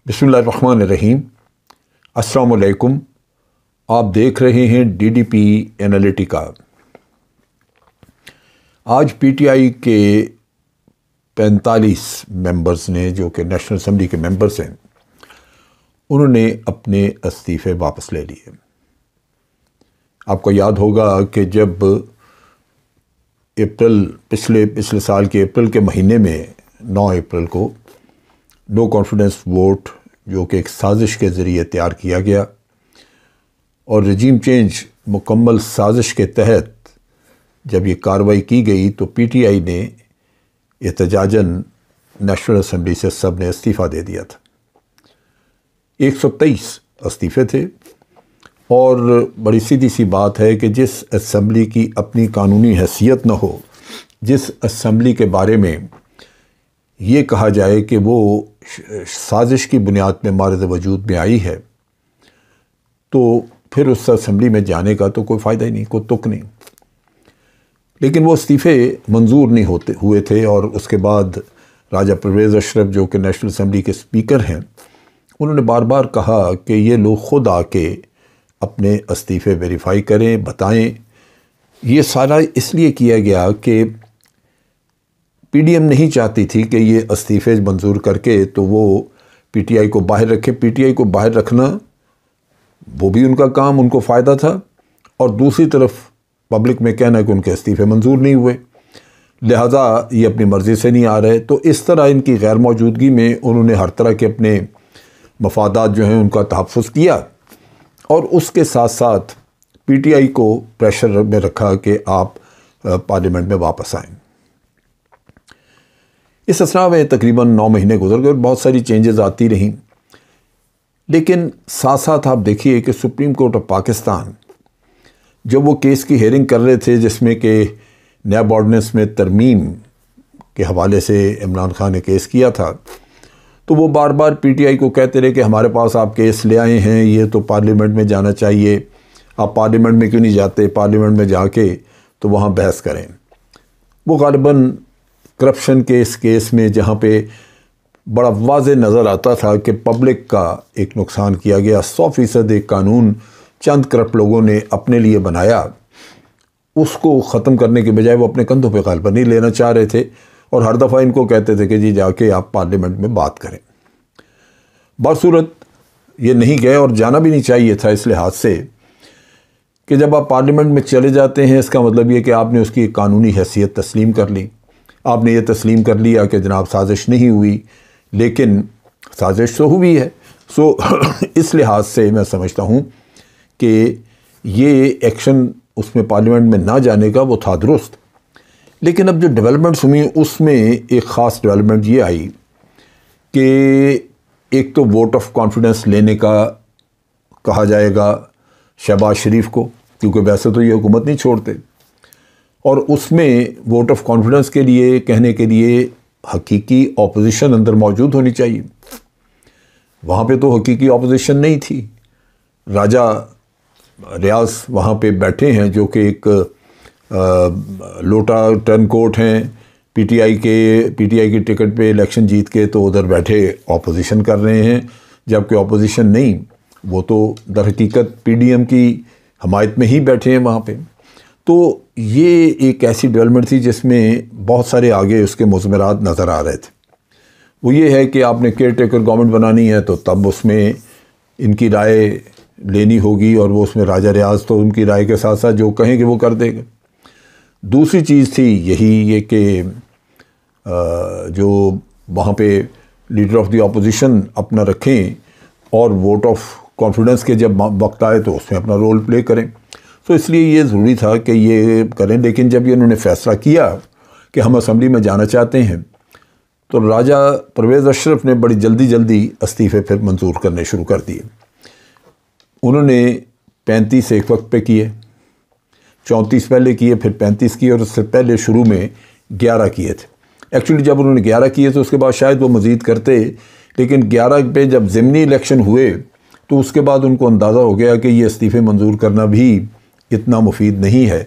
बिस्मिल्लाहिर्रहमानिर्रहीम। अस्सलाम वालेकुम। आप देख रहे हैं DDP एनालिटिका। आज PTI के 45 मेंबर्स ने, जो कि नेशनल असम्बली के मेंबर्स हैं, उन्होंने अपने इस्तीफ़े वापस ले लिए। आपको याद होगा कि जब पिछले साल के अप्रैल के महीने में 9 अप्रैल को नो कॉन्फिडेंस वोट, जो कि एक साजिश के ज़रिए तैयार किया गया और रजीम चेंज मुकम्मल साजिश के तहत जब ये कार्रवाई की गई, तो PTI ने एहतजाजन नेशनल असम्बली से सब ने इस्तीफ़ा दे दिया था। 123 इस्तीफ़े थे और बड़ी सीधी सी बात है कि जिस असम्बली की अपनी कानूनी हैसियत न हो, जिस असम्बली के बारे में ये कहा जाए कि वो साजिश की बुनियाद में मारद वजूद में आई है, तो फिर उस असम्बली में जाने का तो कोई फ़ायदा ही नहीं, कोई तुक नहीं। लेकिन वो इस्तीफ़े मंजूर नहीं हुए थे और उसके बाद राजा परवेज़ अशरफ, जो कि नेशनल असम्बली के स्पीकर हैं, उन्होंने बार बार कहा कि ये लोग ख़ुद आके अपने इस्तीफ़े वेरीफाई करें, बताएं। ये सारा इसलिए किया गया कि PDM नहीं चाहती थी कि ये इस्तीफ़े मंजूर करके तो वो PTI को बाहर रखे। PTI को बाहर रखना वो भी उनका काम, उनको फ़ायदा था, और दूसरी तरफ पब्लिक में कहना कि उनके इस्तीफ़े मंजूर नहीं हुए, लिहाजा ये अपनी मर्ज़ी से नहीं आ रहे। तो इस तरह इनकी गैर मौजूदगी में उन्होंने हर तरह के अपने मफादात जो हैं उनका तहफ़्फ़ुज़ किया और उसके साथ साथ PTI को प्रेशर में रखा कि आप पार्लियामेंट में वापस आएँ। इस असना में तकरीबन 9 महीने गुजर गए और बहुत सारी चेंजेस आती रहीं, लेकिन साथ साथ आप देखिए कि सुप्रीम कोर्ट ऑफ पाकिस्तान जब वो केस की हेयरिंग कर रहे थे, जिसमें कि नैब ऑर्डिनेंस में तरमीम के हवाले से इमरान खान ने केस किया था, तो वो बार बार PTI को कहते रहे कि हमारे पास आप केस ले आए हैं, ये तो पार्लियामेंट में जाना चाहिए, आप पार्लियामेंट में क्यों नहीं जाते, पार्लियामेंट में जाके तो वहाँ बहस करें। वो ग़ालिबन करप्शन के इस केस में, जहाँ पे बड़ा वाज़े नज़र आता था कि पब्लिक का एक नुकसान किया गया, 100% एक कानून चंद करप्ट लोगों ने अपने लिए बनाया, उसको ख़त्म करने के बजाय वो अपने कंधों पे ग़ालिबन नहीं लेना चाह रहे थे और हर दफ़ा इनको कहते थे कि जी जाके आप पार्लियामेंट में बात करें। बसूरत ये नहीं गए और जाना भी नहीं चाहिए था, इस लिहाज से कि जब आप पार्लियामेंट में चले जाते हैं, इसका मतलब ये कि आपने उसकी कानूनी हैसियत तस्लीम कर ली। आपने ये तस्लीम कर लिया कि जनाब साजिश नहीं हुई, लेकिन साजिश तो हुई है। इस लिहाज से मैं समझता हूँ कि ये एक्शन उसमें पार्लियामेंट में ना जाने का वो था दुरुस्त। लेकिन अब जो डेवलपमेंट्स हुई उसमें एक ख़ास डेवलपमेंट ये आई कि एक तो वोट ऑफ कॉन्फिडेंस लेने का कहा जाएगा शहबाज शरीफ को, क्योंकि वैसे तो ये हुकूमत नहीं छोड़ते, और उसमें वोट ऑफ कॉन्फिडेंस के लिए कहने के लिए हकीकी ऑपोजिशन अंदर मौजूद होनी चाहिए। वहाँ पे तो हकीकी ऑपोजिशन नहीं थी। राजा रियाज वहाँ पे बैठे हैं, जो कि एक लोटा टर्न कोर्ट हैं, PTI की टिकट पे इलेक्शन जीत के तो उधर बैठे ऑपोजिशन कर रहे हैं, जबकि ऑपोजिशन नहीं, वो तो दर हकीकत PDM की हमायत में ही बैठे हैं वहाँ पे। तो ये एक ऐसी डेवलपमेंट थी जिसमें बहुत सारे आगे उसके मुज़मरात नज़र आ रहे थे। वो ये है कि आपने केयर टेकर गवर्नमेंट बनानी है तो तब उसमें इनकी राय लेनी होगी, और वो उसमें राजा रियाज तो उनकी राय के साथ साथ जो कहेंगे वो कर देंगे। दूसरी चीज़ थी यही ये कि जो वहाँ पे लीडर ऑफ द अपोजिशन अपना रखें और वोट ऑफ कॉन्फिडेंस के जब वक्त आए तो उसमें अपना रोल प्ले करें। तो इसलिए ये ज़रूरी था कि ये करें। लेकिन जब ये उन्होंने फ़ैसला किया कि हम असम्बली में जाना चाहते हैं, तो राजा परवेज़ अशरफ ने बड़ी जल्दी इस्तीफ़े फिर मंजूर करने शुरू कर दिए। उन्होंने 35 एक वक्त पे किए, 34 पहले किए, फिर 35 किए, और उससे पहले शुरू में 11 किए थे। एक्चुअली जब उन्होंने 11 किए तो उसके बाद शायद वो मज़ीद करते, लेकिन 11 पे जब ज़िमनी इलेक्शन हुए तो उसके बाद उनको अंदाज़ा हो गया कि ये इस्तीफ़े मंजूर करना भी इतना मुफीद नहीं है,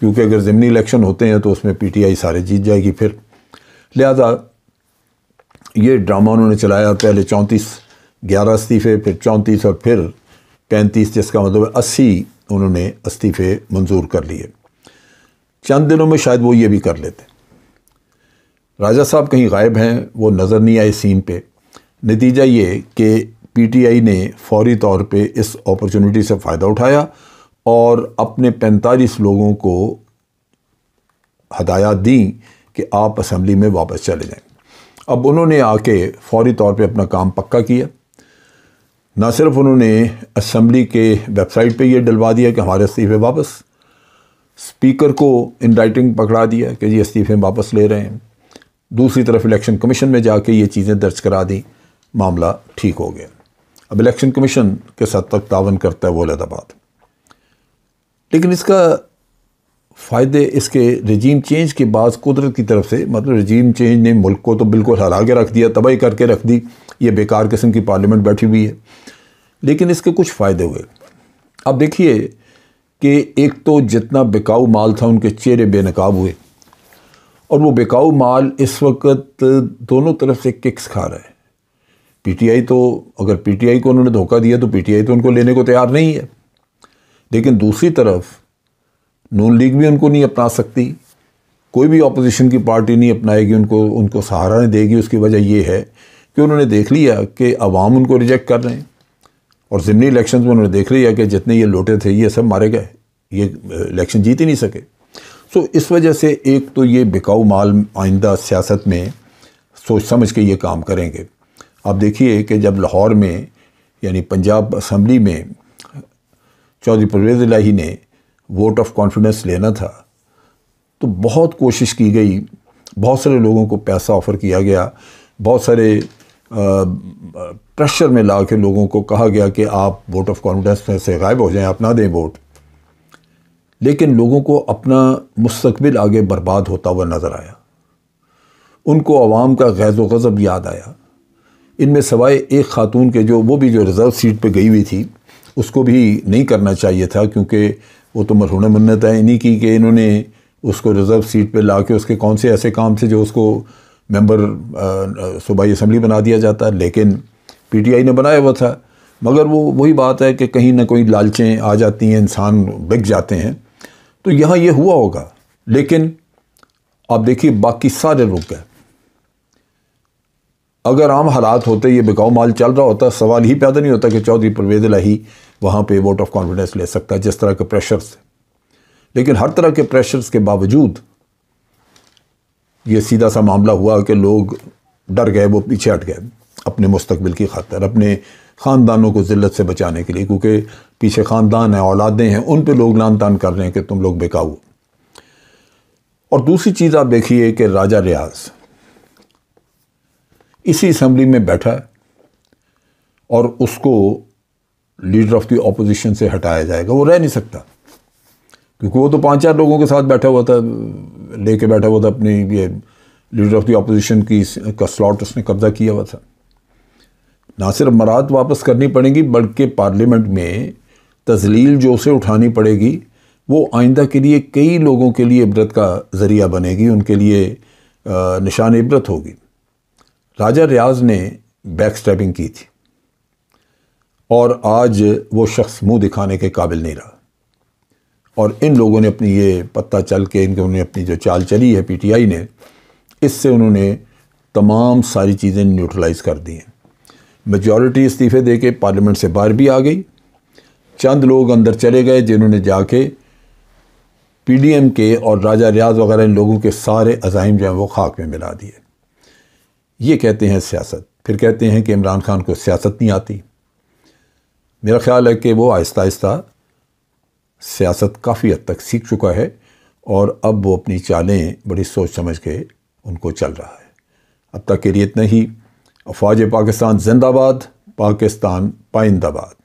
क्योंकि अगर ज़िमनी इलेक्शन होते हैं तो उसमें PTI सारे जीत जाएगी फिर। लिहाजा ये ड्रामा उन्होंने चलाया। पहले 34 11 इस्तीफ़े, फिर 34 और फिर 35, जिसका मतलब है 80 उन्होंने इस्तीफ़े मंजूर कर लिए। चंद दिनों में शायद वो ये भी कर लेते। राजा साहब कहीं गायब हैं, वो नज़र नहीं आए सीन पे। नतीजा ये कि पीटीआई ने फौरी तौर पे इस अपॉर्चुनिटी से फ़ायदा उठाया और अपने 45 लोगों को हदायत दी कि आप असम्बली में वापस चले जाएं। अब उन्होंने आके फौरी तौर पे अपना काम पक्का किया। ना सिर्फ उन्होंने असम्बली के वेबसाइट पे ये डलवा दिया कि हमारे इस्तीफ़े वापस, स्पीकर को इन राइटिंग पकड़ा दिया कि जी इस्तीफ़े वापस ले रहे हैं। दूसरी तरफ इलेक्शन कमीशन में जाके ये चीज़ें दर्ज करा दी, मामला ठीक हो गया। अब इलेक्शन कमीशन के साथ तक तावन करता है वो अलग बात, लेकिन इसका फ़ायदे इसके रजीम चेंज के बाद कुदरत की तरफ से, मतलब रजीम चेंज ने मुल्क को तो बिल्कुल हरा के रख दिया, तबाही करके रख दी। ये बेकार किस्म की पार्लियामेंट बैठी हुई है, लेकिन इसके कुछ फ़ायदे हुए। अब देखिए कि एक तो जितना बिकाऊ माल था उनके चेहरे बेनकाब हुए, और वो बिकाऊ माल इस वक्त दोनों तरफ से किक्स खा रहा है। पीटीआई तो, अगर पीटीआई को उन्होंने धोखा दिया तो पीटीआई तो उनको लेने को तैयार नहीं है, लेकिन दूसरी तरफ नून लीग भी उनको नहीं अपना सकती, कोई भी अपोजिशन की पार्टी नहीं अपनाएगी उनको सहारा नहीं देगी। उसकी वजह यह है कि उन्होंने देख लिया कि अवाम उनको रिजेक्ट कर रहे हैं, और ज़िमनी इलेक्शन में उन्होंने देख लिया कि जितने ये लोटे थे ये सब मारे गए, ये इलेक्शन जीत ही नहीं सके। सो इस वजह से एक तो ये बिकाऊ माल आइंदा सियासत में सोच समझ के ये काम करेंगे। आप देखिए कि जब लाहौर में यानी पंजाब असम्बली में चौधरी परवेज़ इलाही ने वोट ऑफ कॉन्फिडेंस लेना था तो बहुत कोशिश की गई, बहुत सारे लोगों को पैसा ऑफ़र किया गया, बहुत सारे प्रेशर में ला के लोगों को कहा गया कि आप वोट ऑफ कॉन्फिडेंस में से गायब हो जाएं, आप ना दें वोट। लेकिन लोगों को अपना मुस्तकबिल आगे बर्बाद होता हुआ नज़र आया, उनको अवाम का गैज़ व ग़ज़ब याद आया। इनमें सवाए एक खातून के वो भी जो रिज़र्व सीट पे गई हुई थी, उसको भी नहीं करना चाहिए था, क्योंकि वो तो मरहून मन्नत है इन्हीं की कि इन्होंने उसको रिज़र्व सीट पे ला के उसके कौन से ऐसे काम थे जो उसको मेंबर सूबाई असम्बली बना दिया जाता। लेकिन पीटीआई ने बनाया हुआ था, मगर वो वही बात है कि कहीं ना कोई लालचें आ जाती हैं, इंसान बिक जाते हैं। तो यहाँ ये हुआ होगा, लेकिन आप देखिए बाकी सारे रुक गए। अगर आम हालात होते, ये बिकाऊ माल चल रहा होता, सवाल ही पैदा नहीं होता कि चौधरी परवेज़ इलाही वहाँ पे वोट ऑफ कॉन्फिडेंस ले सकता है, जिस तरह के प्रेशर्स थे। लेकिन हर तरह के प्रेशर्स के बावजूद ये सीधा सा मामला हुआ कि लोग डर गए, वो पीछे हट गए अपने मुस्तकबिल की खातिर, अपने ख़ानदानों को ज़िल्लत से बचाने के लिए, क्योंकि पीछे ख़ानदान है, औलादें हैं, उन पे लोग लान तान कर रहे हैं कि तुम लोग बिकाऊ। और दूसरी चीज़ आप देखिए कि राजा रियाज इसी असम्बली में बैठा है और उसको लीडर ऑफ द ऑपोजिशन से हटाया जाएगा। वो रह नहीं सकता, क्योंकि वो तो 5-4 लोगों के साथ बैठा हुआ था, लेके बैठा हुआ था अपनी ये लीडर ऑफ द ऑपोजिशन का स्लॉट उसने कब्जा किया हुआ था। ना सिर्फ मराद वापस करनी पड़ेगी, बल्कि पार्लियामेंट में तजलील जो उसे उठानी पड़ेगी, वो आइंदा के लिए कई लोगों के लिए इबरत का ज़रिया बनेगी, उनके लिए निशान इबरत होगी। राजा रियाज ने बैक स्टैबिंग की थी और आज वो शख्स मुंह दिखाने के काबिल नहीं रहा, और इन लोगों ने अपनी ये पत्ता चल के इन्होंने अपनी जो चाल चली है पीटीआई ने, इससे उन्होंने तमाम सारी चीज़ें न्यूट्रलाइज कर दी हैं। मेजॉरिटी इस्तीफ़े दे के पार्लियामेंट से बाहर भी आ गई, चंद लोग अंदर चले गए जिन्होंने जाके पीडीएम के और राजा रियाज वगैरह इन लोगों के सारे अज़ाइम जो हैं वो खाक में मिला दिए। ये कहते हैं सियासत, फिर कहते हैं कि इमरान खान को सियासत नहीं आती। मेरा ख़्याल है कि वो आहिस्ता आहिस्ता सियासत काफ़ी हद तक सीख चुका है और अब वो अपनी चालें बड़ी सोच समझ के उनको चल रहा है। अब तक के लिए इतना ही। अफ़वाज पाकिस्तान जिंदाबाद, पाकिस्तान पाइंदाबाद।